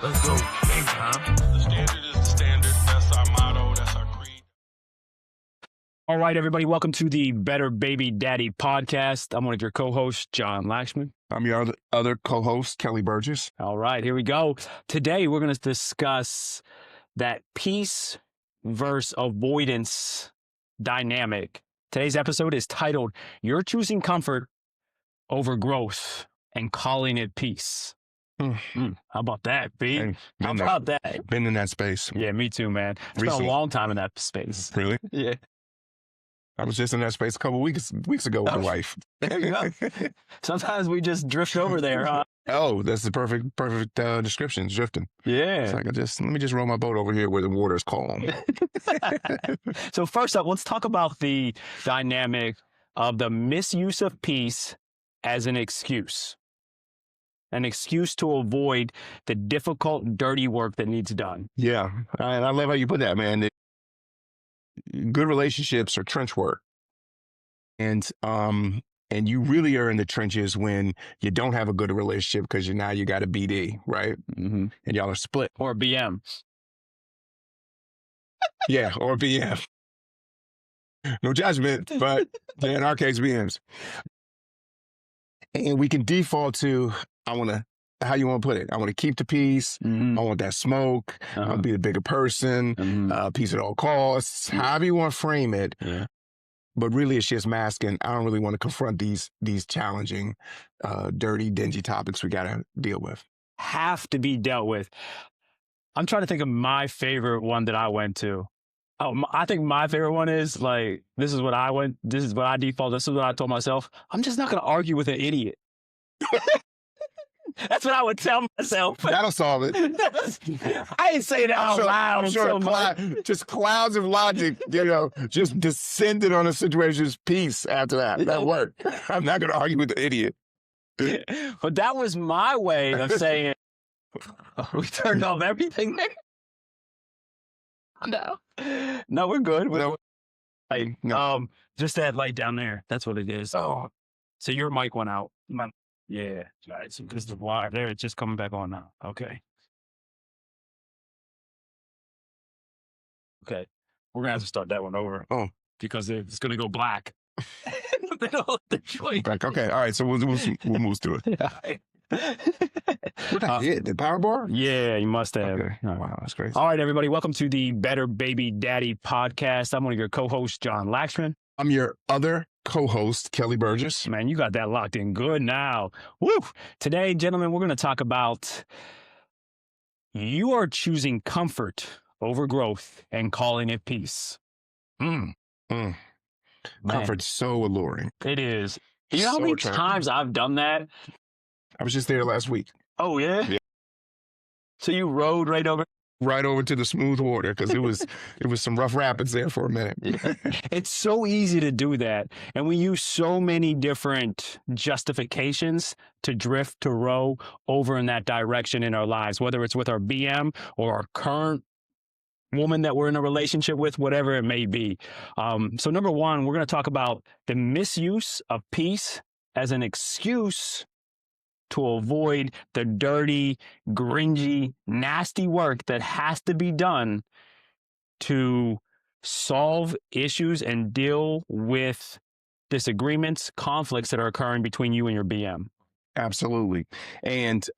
Let's go. Game time. The standard is the standard. That's our motto. That's our creed. All right, everybody. Welcome to the Better Baby Daddy podcast. I'm one of your co-hosts, John Laxman. I'm your other co-host, Kelly Burgess. All right, here we go. Today, we're going to discuss that peace versus avoidance dynamic. Today's episode is titled, You're Choosing Comfort Over Growth and Calling It Peace. How about that, B? Hey, How about that? Been in that space. Yeah, me too, man. It's been a long time in that space. Really? Yeah. I was just in that space a couple weeks ago with the wife. There you go. Sometimes we just drift over there, huh? Oh, that's the perfect description. It's drifting. Yeah. It's like let me just row my boat over here where the water is calm. So first up, let's talk about the dynamic of the misuse of peace as an excuse to avoid the difficult, dirty work that needs done. Yeah, and I love how you put that, man. Good relationships are trench work, and you really are in the trenches when you don't have a good relationship because you got a BD, right? Mm-hmm. And y'all are split, or BM. Yeah, or BM. No judgment, but in our case, BMs. And we can default to, how you want to put it? I want to keep the peace. Mm-hmm. I want that smoke. I want to be the bigger person. Mm-hmm. Peace at all costs. However you want to frame it. Yeah. But really, it's just masking. I don't really want to confront these challenging, dirty, dingy topics we got to deal with. Have to be dealt with. I'm trying to think of my favorite one that I went to. Oh, I think my favorite one is like, this is what I default. This is what I told myself. I'm just not going to argue with an idiot. That's what I would tell myself. That'll solve it. I ain't saying that out loud. I'm sure just clouds of logic, just descended on a situation. Just peace after that. That worked. I'm not going to argue with the idiot. But that was my way of saying, we turned off everything there. No, we're good. Just that light down there. That's what it is. Oh, so your mic went out. Yeah, right. So because the wire there, it's just coming back on now. Okay. We're gonna have to start that one over. Oh, because it's gonna go black. In the middle of the joint. Back. Okay, all right. So we'll move through it. What I hit? The power bar? Yeah, you must have. Okay. Wow, that's crazy. All right, everybody. Welcome to the Better Baby Daddy podcast. I'm one of your co-hosts, John Laxman. I'm your other co-host, Kelly Burgess. Man, you got that locked in good now. Woo! Today, gentlemen, we're going to talk about you are choosing comfort over growth and calling it peace. Comfort's so alluring. It is. You know how many times I've done that? I was just there last week. Oh, yeah? Yeah. So you rode right over to the smooth water because it was some rough rapids there for a minute. It's so easy to do that. And we use so many different justifications to drift, to row over in that direction in our lives, whether it's with our BM or our current woman that we're in a relationship with, whatever it may be. So number one, we're going to talk about the misuse of peace as an excuse to avoid the dirty, gringy, nasty work that has to be done to solve issues and deal with disagreements, conflicts that are occurring between you and your BM. Absolutely. And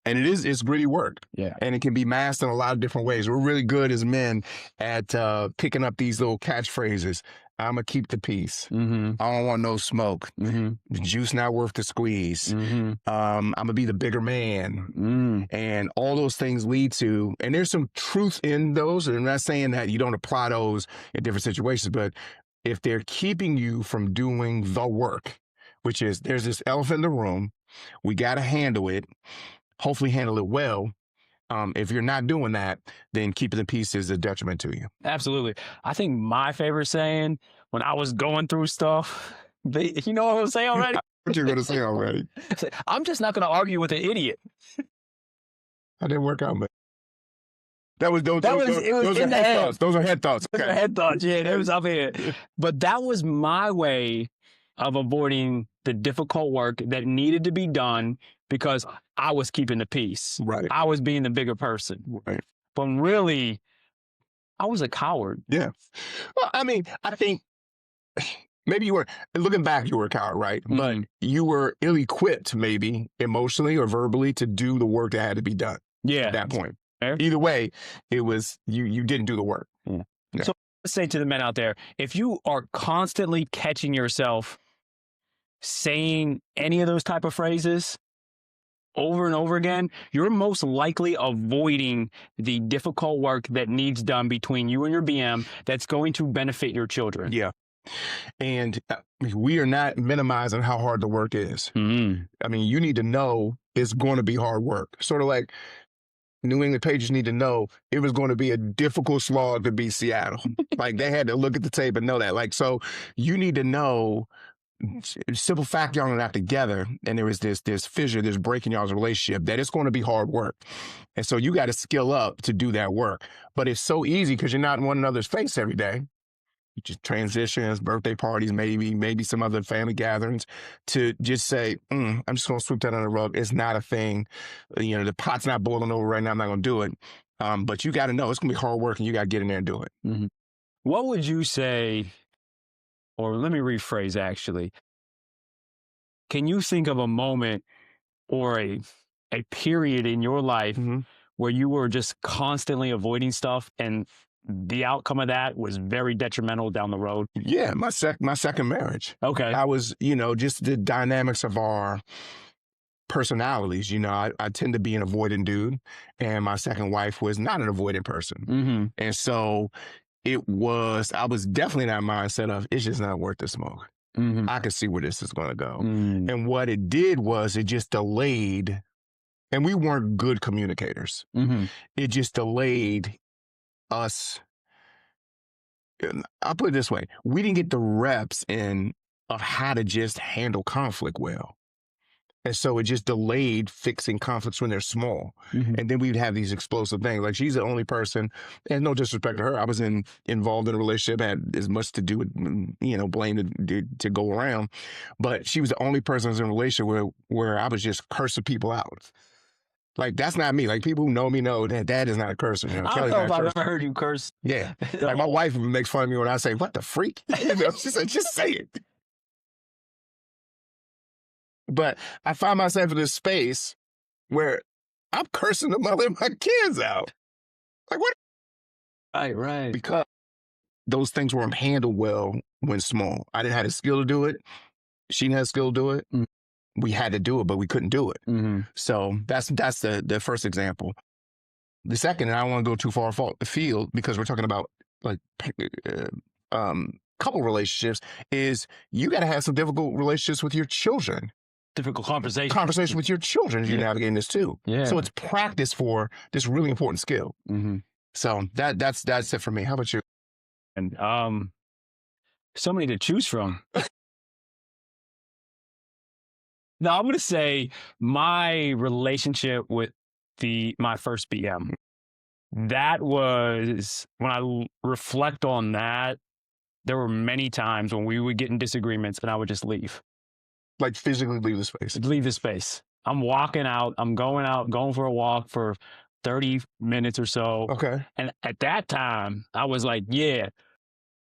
it's gritty work. Yeah. And it can be masked in a lot of different ways. We're really good as men at picking up these little catchphrases. I'm going to keep the peace. Mm-hmm. I don't want no smoke. Mm-hmm. The juice not worth the squeeze. Mm-hmm. I'm going to be the bigger man. And all those things lead to, and there's some truth in those. And I'm not saying that you don't apply those in different situations, but if they're keeping you from doing the work, which is there's this elephant in the room, we got to handle it, hopefully handle it well. If you're not doing that, then keeping the peace is a detriment to you. Absolutely. I think my favorite saying when I was going through stuff, you know what I'm saying already? What you're going to say already? I'm just not going to argue with an idiot. That didn't work out, man. It was in the head. Thoughts. Those are head thoughts. Okay. Those are head thoughts. Yeah, that was up here. But that was my way of avoiding the difficult work that needed to be done because I was keeping the peace. Right. I was being the bigger person. Right. But really, I was a coward. Yeah. Well, I mean, I think maybe you were, looking back, you were a coward, right? But you were ill-equipped, maybe emotionally or verbally, to do the work that had to be done Yeah. at that point. Fair. Either way, it was, you didn't do the work. Yeah. Yeah. So let's say to the men out there, if you are constantly catching yourself saying any of those type of phrases over and over again, you're most likely avoiding the difficult work that needs done between you and your BM that's going to benefit your children. Yeah. And we are not minimizing how hard the work is. Mm-hmm. I mean, you need to know it's going to be hard work. Sort of like New England Patriots need to know it was going to be a difficult slog to beat Seattle. Like, they had to look at the tape and know that. Like, so you need to know, simple fact, y'all are not together, and there is this fissure, this break in y'all's relationship, that it's going to be hard work. And so you got to skill up to do that work. But it's so easy because you're not in one another's face every day. Just transitions, birthday parties, maybe some other family gatherings, to just say, I'm just going to sweep that under the rug. It's not a thing. You know, the pot's not boiling over right now. I'm not going to do it. But you got to know it's going to be hard work, and you got to get in there and do it. Mm-hmm. What would you say, or let me rephrase actually, can you think of a moment or a period in your life where you were just constantly avoiding stuff and the outcome of that was very detrimental down the road? Yeah, my second marriage. Okay. I was, just the dynamics of our personalities. I tend to be an avoidant dude, and my second wife was not an avoidant person. And so I was definitely in that mindset of, it's just not worth the smoke. I can see where this is going to go. And what it did was it just delayed, and we weren't good communicators. It just delayed us. I'll put it this way. We didn't get the reps in of how to just handle conflict well. And so it just delayed fixing conflicts when they're small. And then we'd have these explosive things. Like, she's the only person, and no disrespect to her, I was involved in a relationship, had as much to do with, blame to go around. But she was the only person I was in a relationship where I was just cursing people out. Like, that's not me. Like, people who know me know that that is not a curse. I don't know if I've ever heard you curse. Yeah. Like, my wife makes fun of me when I say, "What the freak?" She said, "Just say it." But I find myself in this space where I'm cursing the mother of my kids out. Like, what? Right. Because those things weren't handled well when small. I didn't have the skill to do it. She didn't have the skill to do it. We had to do it, but we couldn't do it. So that's the first example. The second, and I don't want to go too far afield because we're talking about like couple relationships, is you got to have some difficult relationships with your children. Difficult conversation. Conversation with your children as you're navigating this too. Yeah. So it's practice for this really important skill. So that's it for me. How about you? And so many to choose from. Now, I'm going to say my relationship with my first BM, that was, when I reflect on that, there were many times when we would get in disagreements and I would just leave. Like, physically leave the space? Leave the space. I'm walking out. I'm going for a walk for 30 minutes or so. Okay. And at that time, I was like, yeah,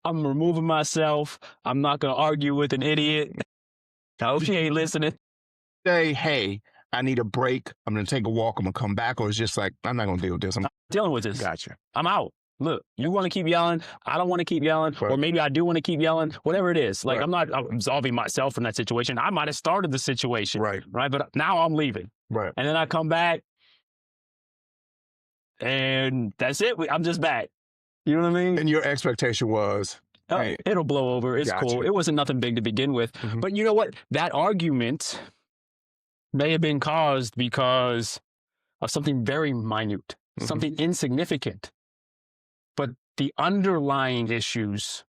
I'm removing myself. I'm not going to argue with an idiot. I hope she ain't listening. Say, hey, I need a break. I'm going to take a walk. I'm going to come back. Or it's just like, I'm not going to deal with this. I'm dealing with this. Gotcha. I'm out. Look, you want to keep yelling. I don't want to keep yelling. Right. Or maybe I do want to keep yelling. Whatever it is. Like, Right. I'm not absolving myself from that situation. I might have started the situation. Right. But now I'm leaving. Right. And then I come back. And that's it. I'm just back. You know what I mean? And your expectation was, hey, it'll blow over. It's Gotcha. cool. It wasn't nothing big to begin with. But you know what? That argument may have been caused because of something very minute, something insignificant. But the underlying issues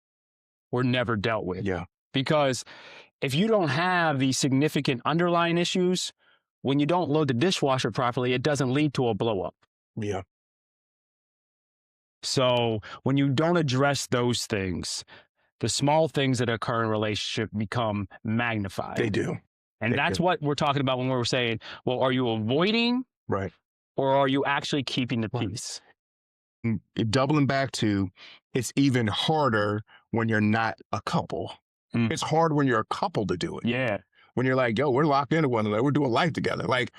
were never dealt with. Yeah. Because if you don't have the significant underlying issues, when you don't load the dishwasher properly, it doesn't lead to a blow up. Yeah. So when you don't address those things, the small things that occur in a relationship become magnified. They do. And that's what we're talking about when we're saying, well, are you avoiding Right. or are you actually keeping the peace? Doubling back to, it's even harder when you're not a couple. It's hard when you're a couple to do it. Yeah. When you're like, yo, we're locked into one another. We're doing life together. Like,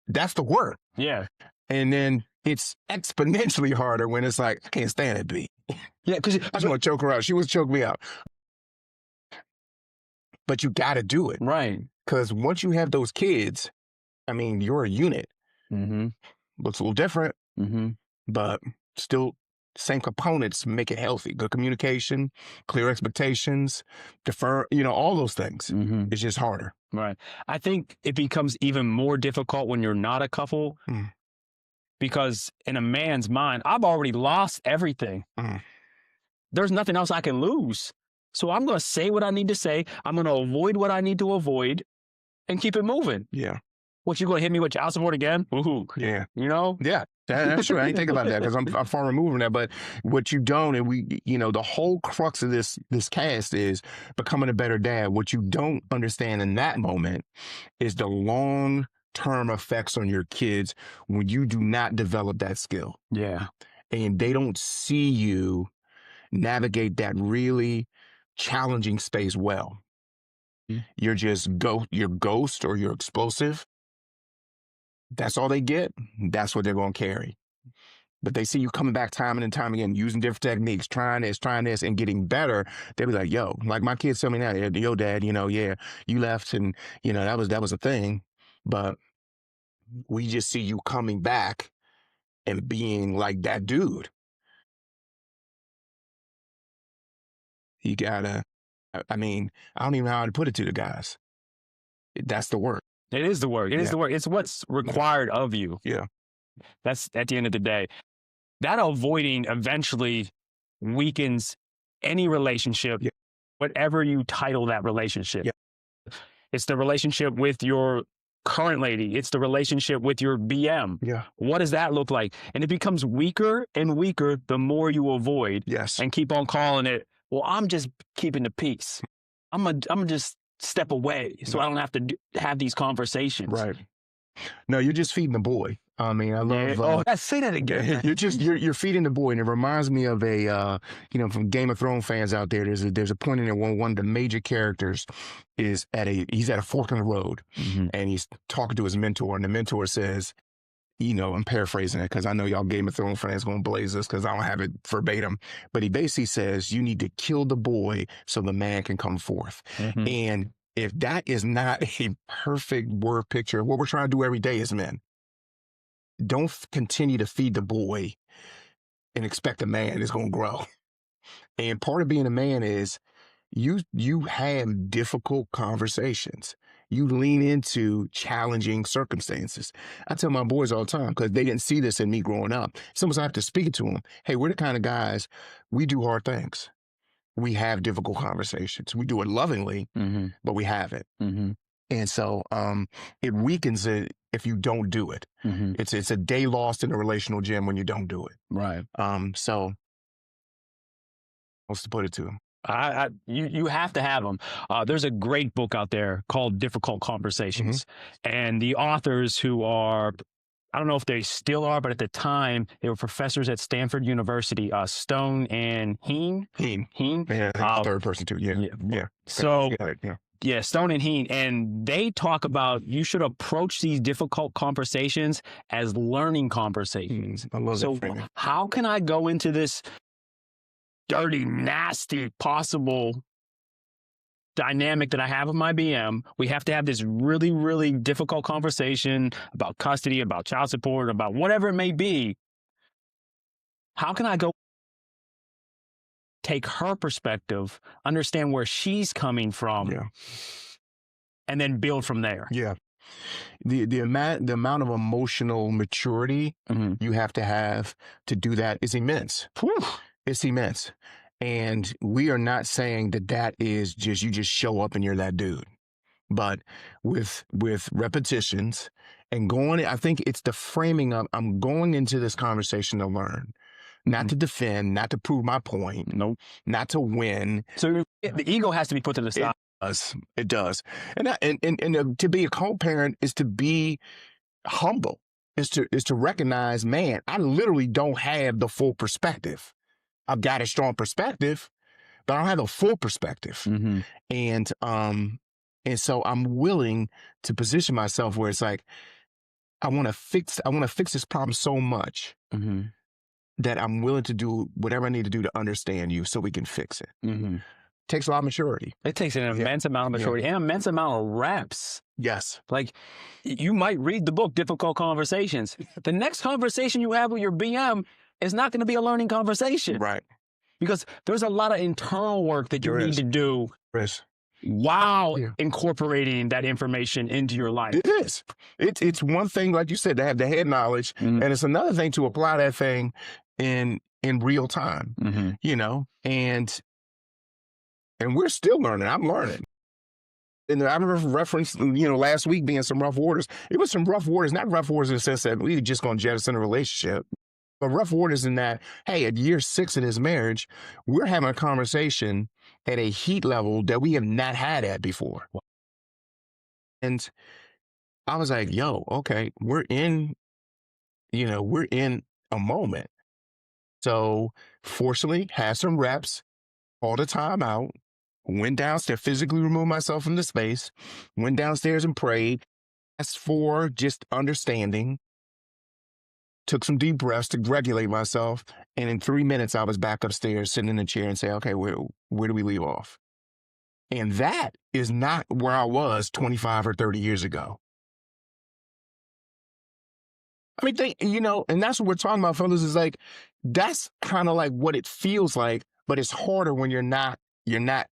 that's the work. Yeah. And then it's exponentially harder when it's like, I can't stand it, B. Yeah, because I just want to choke her out. She was choking me out. But you got to do it. Right. Because once you have those kids, I mean, you're a unit. Mm-hmm. Looks a little different, Mm-hmm. but still same components make it healthy. Good communication, clear expectations, defer, all those things. Mm-hmm. It's just harder. Right. I think it becomes even more difficult when you're not a couple because in a man's mind, I've already lost everything. There's nothing else I can lose. So I'm going to say what I need to say. I'm going to avoid what I need to avoid and keep it moving. Yeah. What, you going to hit me with child support again? Woohoo. Yeah. Yeah. That's true. I ain't think about that because I'm far removed from that. But what you don't, and the whole crux of this cast is becoming a better dad. What you don't understand in that moment is the long-term effects on your kids when you do not develop that skill. Yeah. And they don't see you navigate that really challenging space well. You're just you're ghost or you're explosive. That's all they get. That's what they're going to carry. But they see you coming back time and time again, using different techniques, trying this, and getting better. They'll be like, yo, like my kids tell me now, yo, dad, yeah, you left and, that was a thing. But we just see you coming back and being like that dude. You gotta, I mean, I don't even know how to put it to the guys. That's the work. It is the work. It is the work. It's what's required of you. Yeah. That's at the end of the day. That avoiding eventually weakens any relationship, whatever you title that relationship. Yeah. It's the relationship with your current lady. It's the relationship with your BM. Yeah. What does that look like? And it becomes weaker and weaker the more you avoid. Yes. And keep on calling it, well, I'm just keeping the peace. I'm gonna just step away so I don't have to have these conversations. Right. No, you're just feeding the boy. I mean, I love. Say that again. You're feeding the boy, and it reminds me of a from Game of Thrones fans out there. There's a point in there when one of the major characters is he's at a fork in the road, and he's talking to his mentor, and the mentor says, I'm paraphrasing it because I know y'all Game of Thrones fans going to blaze this because I don't have it verbatim, but he basically says you need to kill the boy so the man can come forth, and if that is not a perfect word picture of what we're trying to do every day as men, don't continue to feed the boy and expect a man is going to grow. And part of being a man is you have difficult conversations. You lean into challenging circumstances. I tell my boys all the time, because they didn't see this in me growing up. Sometimes I have to speak it to them. Hey, we're the kind of guys, we do hard things. We have difficult conversations. We do it lovingly, but we have it. And so it weakens it if you don't do it. It's a day lost in the relational gym when you don't do it. Right. So what's to put it to them? You have to have them. There's a great book out there called Difficult Conversations. And the authors who are, I don't know if they still are, but at the time they were professors at Stanford University, Stone and Heen. Yeah, third person too. Yeah. So Stone and Heen, and they talk about you should approach these difficult conversations as learning conversations. I love so that framing. How can I go into this dirty, nasty, possible dynamic that I have with my BM? We have to have this really, really difficult conversation about custody, about child support, about whatever it may be. How can I go take her perspective, understand where she's coming from, and then build from there? Yeah. The amount of emotional maturity you have to do that is immense. Whew. It's immense. And we are not saying that is just, you just show up and you're that dude. But with repetitions and going, I think it's the framing of, I'm going into this conversation to learn, not to defend, not to prove my point. Nope. Not to win. So the ego has to be put to the side. It does. And to be a co-parent is to be humble, is to recognize, man, I literally don't have the full perspective. I've got a strong perspective, but I don't have a full perspective. Mm-hmm. And so I'm willing to position myself where it's like, I want to fix this problem so much Mm-hmm. that I'm willing to do whatever I need to do to understand you so we can fix it. Mm-hmm. Takes a lot of maturity. It takes an immense amount of maturity and an immense amount of reps. Yes. Like, you might read the book, Difficult Conversations. The next conversation you have with your BM is not going to be a learning conversation. Right. Because there's a lot of internal work that you need to do while incorporating that information into your life. It is. It's one thing, like you said, to have the head knowledge, and it's another thing to apply that thing in real time, you know, and we're still learning. I'm learning. And I referenced, you know, last week being some rough waters. It was some rough waters, not rough waters in the sense that we were just going to jettison a relationship, but rough waters in that, hey, at year 6 in his marriage, we're having a conversation at a heat level that we have not had at before. And I was like, yo, okay, we're in a moment. So fortunately, had some reps, called a time out, went downstairs, physically removed myself from the space, went downstairs and prayed, asked for just understanding, took some deep breaths to regulate myself. And in 3 minutes, I was back upstairs, sitting in the chair and say, okay, where do we leave off? And that is not where I was 25 or 30 years ago. I mean, you know, and that's what we're talking about, fellas, is like, that's kind of like what it feels like, but it's harder when you're not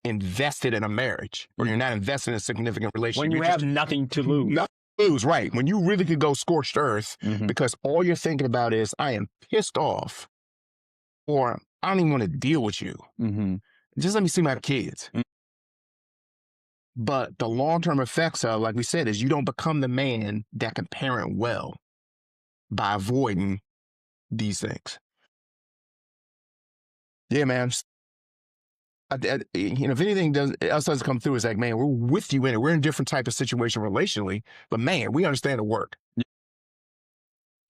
invested in a marriage, or you're not invested in a significant relationship. When you have nothing to lose. Nothing to lose, right. When you really could go scorched earth because all you're thinking about is, I am pissed off, or I don't even want to deal with you. Just let me see my kids. But the long-term effects of, like we said, is you don't become the man that can parent well by avoiding these things. Yeah, man. You know, if anything else doesn't come through, it's like, man, we're with you in it. We're in a different type of situation relationally, but man, we understand the work.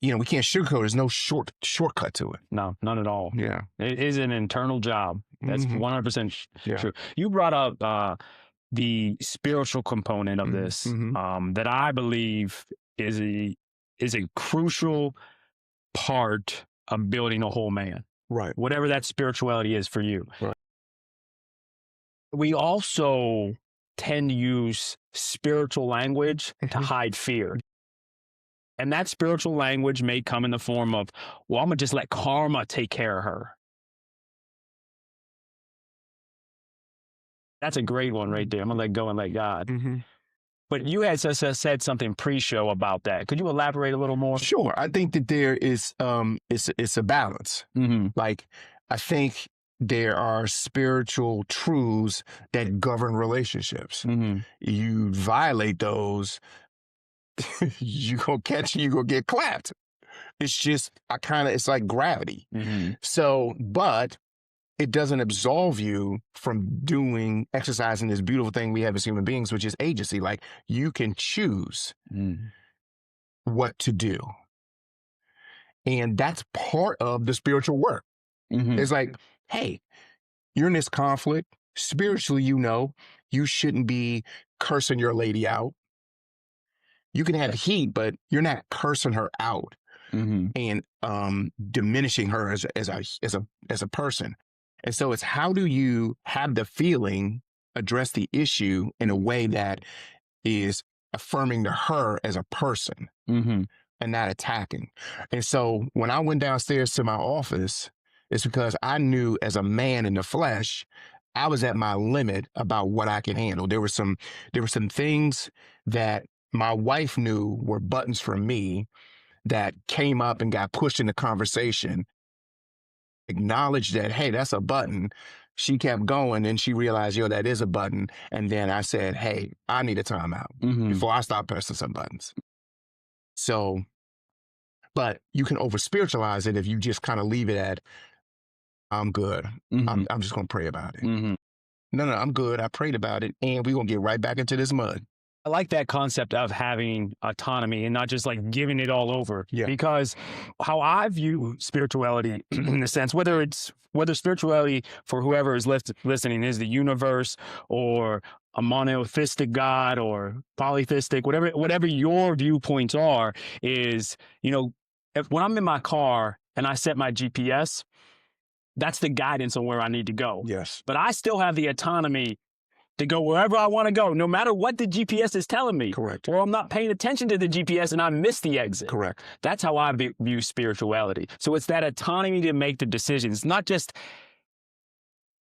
You know, we can't sugarcoat. There's no shortcut to it. No, none at all. Yeah. It is an internal job. That's 100% true. You brought up the spiritual component of this that I believe is a crucial part of building a whole man. Right. Whatever that spirituality is for you. Right. We also tend to use spiritual language to hide fear. And that spiritual language may come in the form of, well, I'm going to just let karma take care of her. That's a great one right there. I'm going to let go and let God. But you had said something pre-show about that. Could you elaborate a little more? Sure. I think that there is, it's a balance. Like, I think there are spiritual truths that govern relationships. You violate those, you gonna get clapped. It's just, it's like gravity. So, but it doesn't absolve you from exercising this beautiful thing we have as human beings, which is agency. Like, you can choose what to do. And that's part of the spiritual work. It's like, hey, you're in this conflict. Spiritually, you know, you shouldn't be cursing your lady out. You can have heat, but you're not cursing her out and diminishing her as a person. And so it's, how do you have the feeling, address the issue in a way that is affirming to her as a person and not attacking. And so when I went downstairs to my office, it's because I knew, as a man in the flesh, I was at my limit about what I can handle. There were some things that my wife knew were buttons for me that came up and got pushed in the conversation. Acknowledged that, hey, that's a button. She kept going and she realized, yo, that is a button. And then I said, hey, I need a timeout before I start pressing some buttons. So, but you can over spiritualize it if you just kind of leave it at, I'm good. I'm just going to pray about it. No, I'm good. I prayed about it, and we're gonna get right back into this mud. I like that concept of having autonomy and not just like giving it all over. Yeah. Because how I view spirituality in the sense, whether spirituality for whoever is listening is the universe or a monotheistic God or polytheistic, whatever your viewpoints are, is, when I'm in my car and I set my GPS, that's the guidance on where I need to go. Yes. But I still have the autonomy to go wherever I want to go, no matter what the GPS is telling me. Correct. Or I'm not paying attention to the GPS and I miss the exit. Correct. That's how I view spirituality. So it's that autonomy to make the decisions, not just,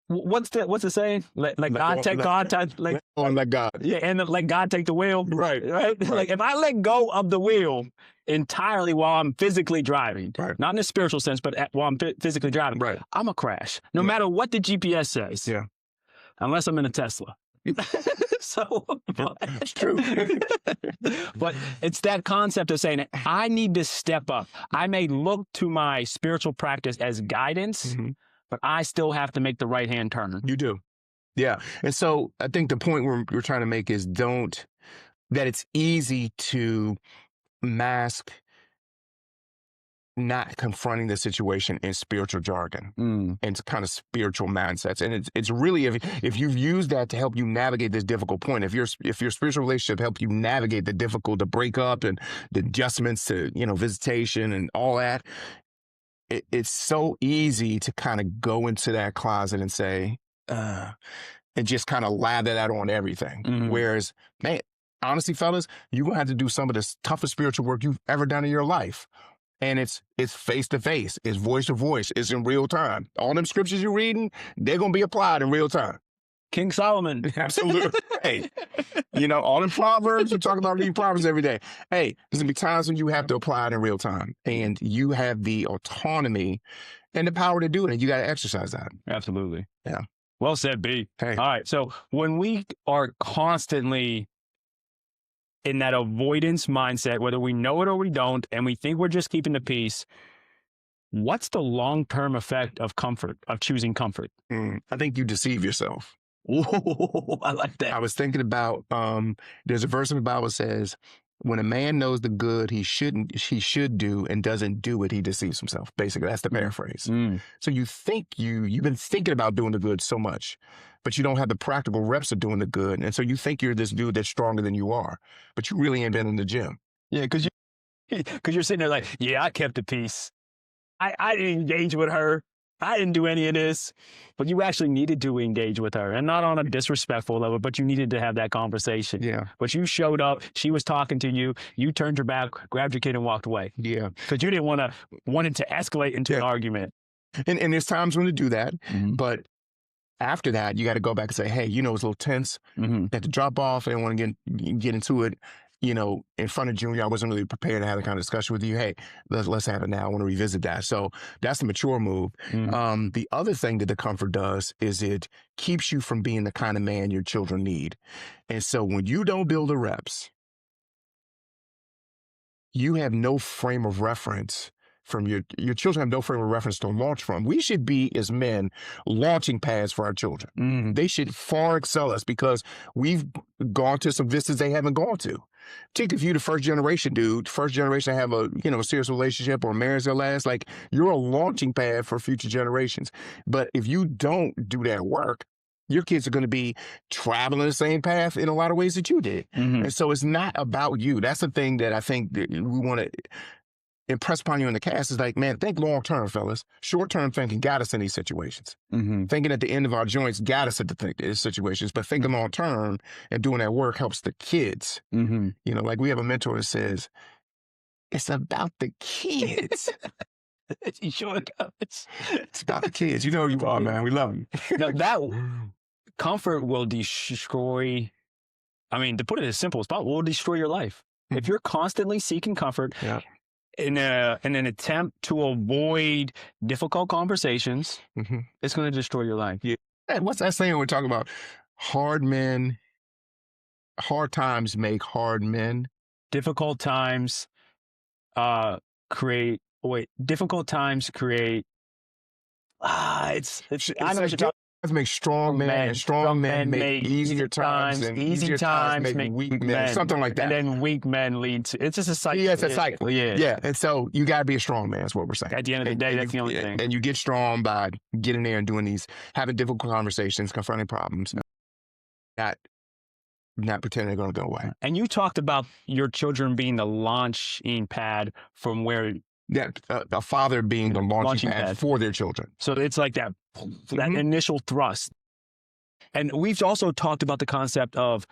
what's the saying? Let God take God. Let God. Yeah, and let God take the wheel. Right. Like if I let go of the wheel entirely while I'm physically driving, not in a spiritual sense, but while I'm physically driving, I'm a crash, no matter what the GPS says. Yeah. Unless I'm in a Tesla. So, it's true. But it's that concept of saying, I need to step up. I may look to my spiritual practice as guidance, but I still have to make the right hand turn. You do. Yeah. And so I think the point we're trying to make is that it's easy to mask not confronting the situation in spiritual jargon and kind of spiritual mindsets. And it's really, if you've used that to help you navigate this difficult point, if your spiritual relationship helped you navigate the difficult, to break up and the adjustments to, visitation and all that, it's so easy to kind of go into that closet and say, and just kind of lather that on everything. Whereas, man, honestly, fellas, you're going to have to do some of the toughest spiritual work you've ever done in your life. And it's face to face, it's voice to voice, it's in real time. All them scriptures you're reading, they're going to be applied in real time. King Solomon. Absolutely. Hey, all them Proverbs, you talk about reading Proverbs every day. Hey, there's going to be times when you have to apply it in real time. And you have the autonomy and the power to do it. And you got to exercise that. Absolutely. Yeah. Well said, B. Hey. All right. So when we are constantly in that avoidance mindset, whether we know it or we don't, and we think we're just keeping the peace, what's the long-term effect of choosing comfort? I think you deceive yourself. Ooh, I like that. I was thinking about, there's a verse in the Bible that says, when a man knows the good he should do and doesn't do it, he deceives himself. Basically, that's the paraphrase. So you think you've been thinking about doing the good so much, but you don't have the practical reps of doing the good. And so you think you're this dude that's stronger than you are, but you really ain't been in the gym. Yeah, because you're sitting there like, yeah, I kept the peace. I didn't engage with her. I didn't do any of this. But you actually needed to engage with her, and not on a disrespectful level, but you needed to have that conversation. Yeah. But you showed up. She was talking to you. You turned your back, grabbed your kid, and walked away. Yeah. Because you didn't want it to escalate into an argument. And there's times when to do that. But after that, you got to go back and say, hey, it's a little tense. Had to drop off. I didn't want to get into it. In front of Junior, I wasn't really prepared to have that kind of discussion with you. Hey, let's have it now. I want to revisit that. So that's the mature move. The other thing that the comfort does is it keeps you from being the kind of man your children need. And so when you don't build the reps, you have no frame of reference from your children have no frame of reference to launch from. We should be, as men, launching pads for our children. They should far excel us because we've gone to some vistas they haven't gone to. Particularly if you're the first generation dude, first generation to have a serious relationship or marriage that lasts, like you're a launching pad for future generations. But if you don't do that work, your kids are going to be traveling the same path in a lot of ways that you did. And so it's not about you. That's the thing that I think that we want to impress upon you in the cast is like, man, think long-term, fellas. Short-term thinking got us in these situations. Thinking at the end of our joints got us into these situations, but thinking long-term and doing that work helps the kids. Like we have a mentor that says, it's about the kids. You sure does. It's about the kids. You know who you are, man. We love you. Now, that comfort will destroy, to put it as simple as possible, will destroy your life. If you're constantly seeking comfort, in an attempt to avoid difficult conversations, it's going to destroy your life. Yeah. What's that saying we're talking about? Hard times make hard men. Difficult times create. Difficult times create. I know what you're talking. Let's make strong men, and strong men make easier times, and easy times make weak men. Something like that. And then weak men lead to, it's just a cycle. Yeah, it's a cycle. Yeah. Yeah. And so you got to be a strong man, is what we're saying. At the end of the day, that's the only thing. And you get strong by getting there and doing these, having difficult conversations, confronting problems, not pretending they're going to go away. And you talked about your children being the launching pad from where... A father being the launching pad for their children. So it's like that initial thrust. And we've also talked about the concept of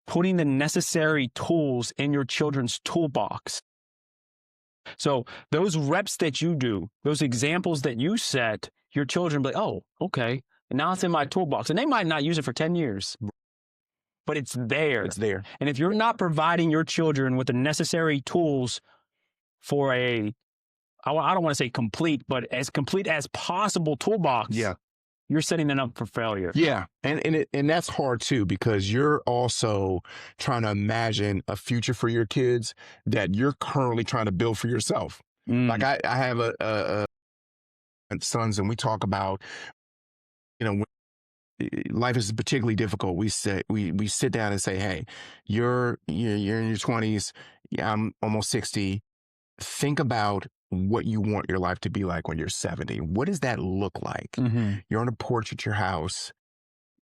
putting the necessary tools in your children's toolbox. So those reps that you do, those examples that you set, your children be like, oh, okay, and now it's in my toolbox. And they might not use it for 10 years, but it's there. It's there. And if you're not providing your children with the necessary tools for I don't want to say complete, but as complete as possible toolbox, you're setting them up for failure. Yeah. And that's hard too, because you're also trying to imagine a future for your kids that you're currently trying to build for yourself. Like I have a sons, and we talk about, when life is particularly difficult. We sit down and say, hey, you're in your 20s. Yeah, I'm almost 60. Think about what you want your life to be like when you're 70. What does that look like? You're on a porch at your house.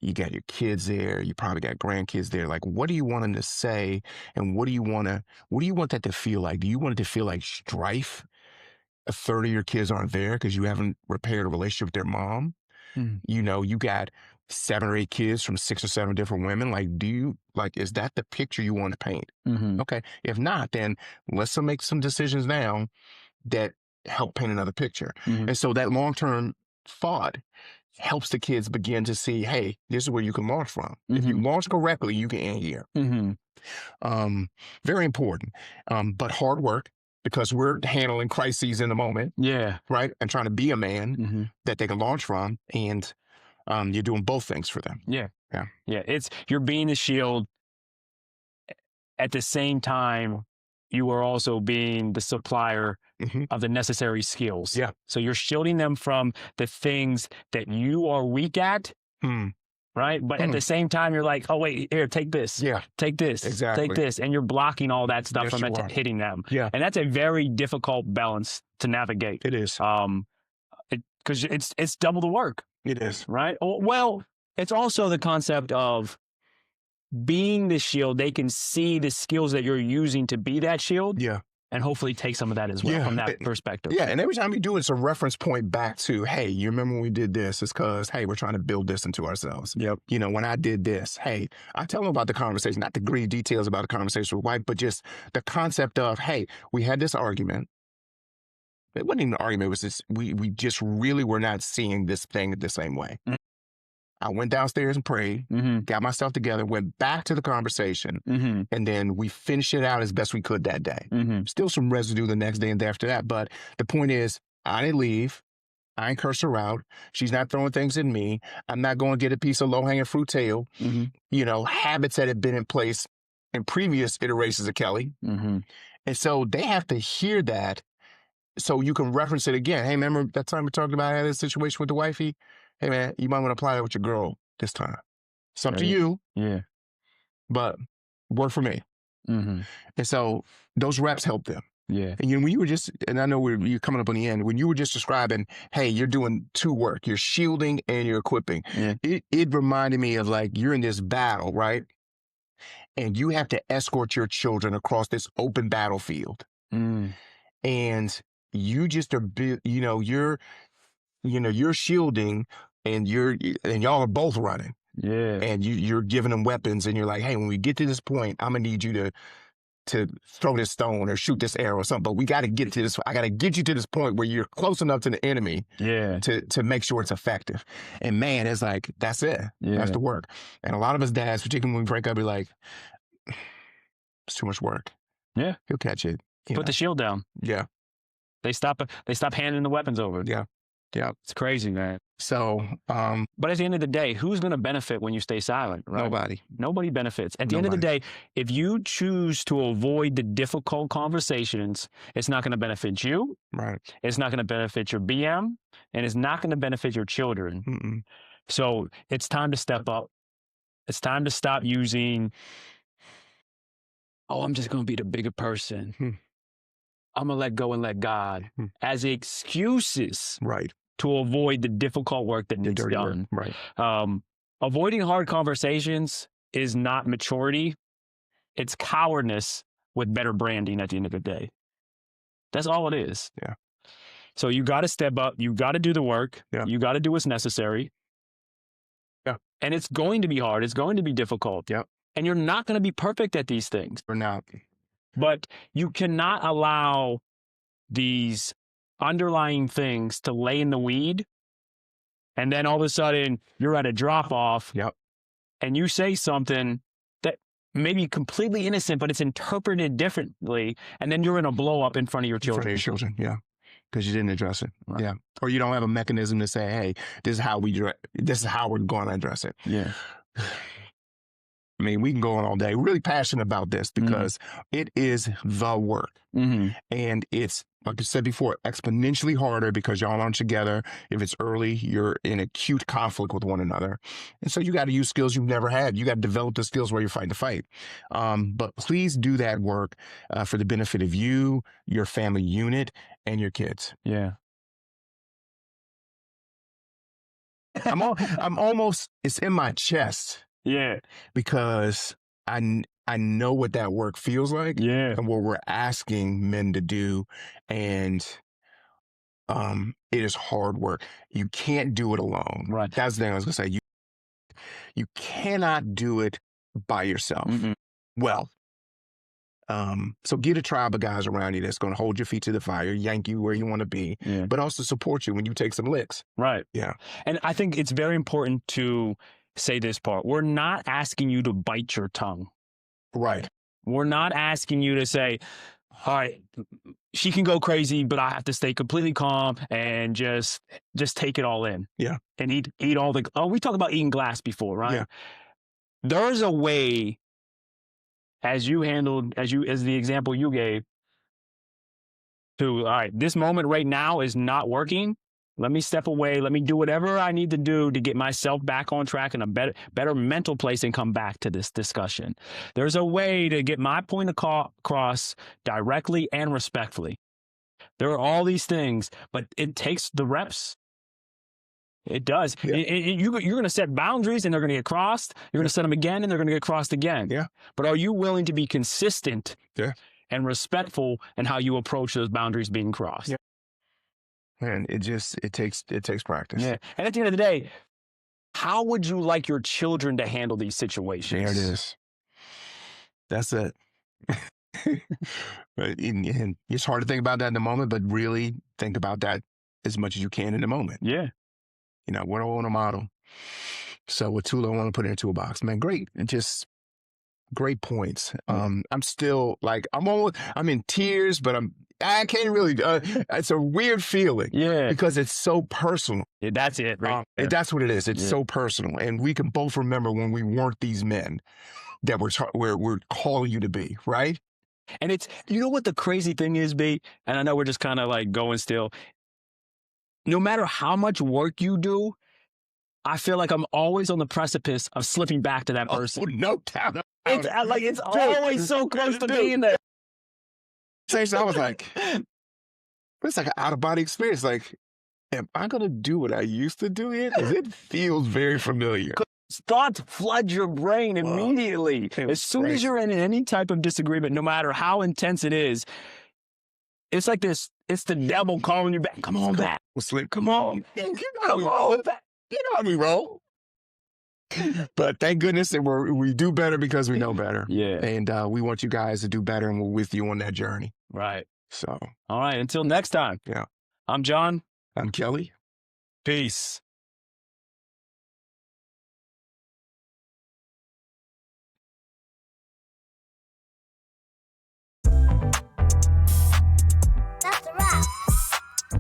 You got your kids there. You probably got grandkids there. Like, what do you want them to say? And what do you want that to feel like? Do you want it to feel like strife? A third of your kids aren't there because you haven't repaired a relationship with their mom. You got 7 or 8 kids from 6 or 7 different women. Like, is that the picture you want to paint? Okay. If not, then let's make some decisions now that help paint another picture. And so that long-term thought helps the kids begin to see, hey, this is where you can launch from. If you launch correctly, you can end here. Very important. But hard work, because we're handling crises in the moment. Yeah. Right? And trying to be a man that they can launch from. And you're doing both things for them. Yeah. You're being the shield. At the same time, you are also being the supplier of the necessary skills. Yeah. So you're shielding them from the things that you are weak at. Right. But at the same time, you're like, oh, wait, here, take this. Yeah. Take this. Exactly. Take this. And you're blocking all that stuff from hitting them. Yeah. And that's a very difficult balance to navigate. It is. Because it's double the work. It is. Right. Well, it's also the concept of being the shield. They can see the skills that you're using to be that shield. Yeah. And hopefully take some of that as well from that perspective. Yeah. And every time you do it, it's a reference point back to, hey, you remember when we did this? It's because, hey, we're trying to build this into ourselves. Yep. When I did this, hey, I tell them about the conversation, not the gritty details about the conversation with wife, but just the concept of, hey, we had this argument. It wasn't even an argument. It was just, we just really were not seeing this thing the same way. I went downstairs and prayed, got myself together, went back to the conversation, and then we finished it out as best we could that day. Still some residue the next day and after that. But the point is, I didn't leave. I ain't curse her out. She's not throwing things at me. I'm not going to get a piece of low-hanging fruit tail. Habits that had been in place in previous iterations of Kelly. And so they have to hear that so you can reference it again. Hey, remember that time we talked about I had this situation with the wifey? Hey, man, you might want to apply that with your girl this time. It's up to you. Yeah. But work for me. And so those reps help them. Yeah. And when you were just, and I know you're coming up on the end, when you were just describing, hey, you're doing 2 work. You're shielding and you're equipping. Yeah. It reminded me of like, you're in this battle, right? And you have to escort your children across this open battlefield. And you just are, you're shielding and y'all are both running. Yeah. And you're giving them weapons and you're like, hey, when we get to this point, I'm gonna need you to throw this stone or shoot this arrow or something. But we got to get to this. I got to get you to this point where you're close enough to the enemy to make sure it's effective. And man, it's like, that's it. Yeah. That's the work. And a lot of us dads, particularly when we break up, we're like, it's too much work. Yeah. He'll catch it. Put the shield down. Yeah. They stop handing the weapons over. Yeah. Yeah. It's crazy, man. So, but at the end of the day, who's going to benefit when you stay silent? Right? Nobody benefits. At the end of the day, if you choose to avoid the difficult conversations, it's not going to benefit you. Right. It's not going to benefit your BM, and it's not going to benefit your children. So it's time to step up. It's time to stop using, oh, I'm just going to be the bigger person. I'm going to let go and let God as excuses Right. to avoid the difficult work that needs done. Right. Avoiding hard conversations is not maturity. It's cowardice with better branding at the end of the day. That's all it is. Yeah. So you got to step up. You got to do the work. Yeah. You got to do what's necessary. Yeah. And it's going to be hard. It's going to be difficult. Yep. And you're not going to be perfect at these things. We're not. But you cannot allow these underlying things to lay in the weed. And then all of a sudden you're at a drop off. Yep. And you say something that may be completely innocent, but it's interpreted differently. And then you're in a blow up in front of your children. In front of your children, yeah. Because you didn't address it. Right. Yeah. Or you don't have a mechanism to say, hey, this is how we're going to address it. Yeah. I mean, we can go on all day. We're really passionate about this because it is the work. And it's, like I said before, exponentially harder because y'all aren't together. If it's early, you're in acute conflict with one another. And so you got to use skills you've never had. You got to develop the skills where you're fighting the fight. But please do that work for the benefit of you, your family unit, and your kids. Yeah. I'm almost, it's in my chest. Yeah. Because I know what that work feels like. Yeah. And what we're asking men to do. And it is hard work. You can't do it alone. Right. That's the thing I was going to say. You cannot do it by yourself. Well, so get a tribe of guys around you that's going to hold your feet to the fire, yank you where you want to be, but also support you when you take some licks. Right. Yeah. And I think it's very important to say this part. We're not asking you to bite your tongue. Right. We're not asking you to say, all right, she can go crazy, but I have to stay completely calm and just take it all in. Yeah. And eat all the, we talked about eating glass before, right? Yeah. There's a way, as the example you gave, to, all right, this moment right now is not working. Let me step away. Let me do whatever I need to do to get myself back on track in a better mental place and come back to this discussion. There's a way to get my point across directly and respectfully. There are all these things, but it takes the reps. It does. Yeah. You're going to set boundaries and they're going to get crossed. You're going to set them again and they're going to get crossed again. Yeah. But are you willing to be consistent and respectful in how you approach those boundaries being crossed? Yeah. Man, it takes practice. Yeah. And at the end of the day, how would you like your children to handle these situations? There it is. That's it. And it's hard to think about that in the moment, but really think about that as much as you can in the moment. Yeah. You know, what do I want to model? So what tool I want to put into a box? Man, great. And just great points. I'm still like, I'm in tears, but I can't really, it's a weird feeling. Yeah. Because it's so personal. Yeah, that's it. Right. That's what it is. It's so personal. And we can both remember when we weren't these men that we're calling you to be, right? And it's, you know what the crazy thing is, B? And I know we're just kind of like going still. No matter how much work you do, I feel like I'm always on the precipice of slipping back to that person. Oh, no doubt. It's always so close to being there. So I was like, it's like an out-of-body experience. Like, am I going to do what I used to do here? Because it feels very familiar. Thoughts flood your brain immediately. As soon as you're in any type of disagreement, no matter how intense it is, it's like this, it's the devil calling you back. Come on back. Come on. You know how we roll. But thank goodness that we do better because we know better. Yeah. And we want you guys to do better, and we're with you on that journey. Right. So. All right. Until next time. Yeah. I'm John. I'm Kelly. Peace.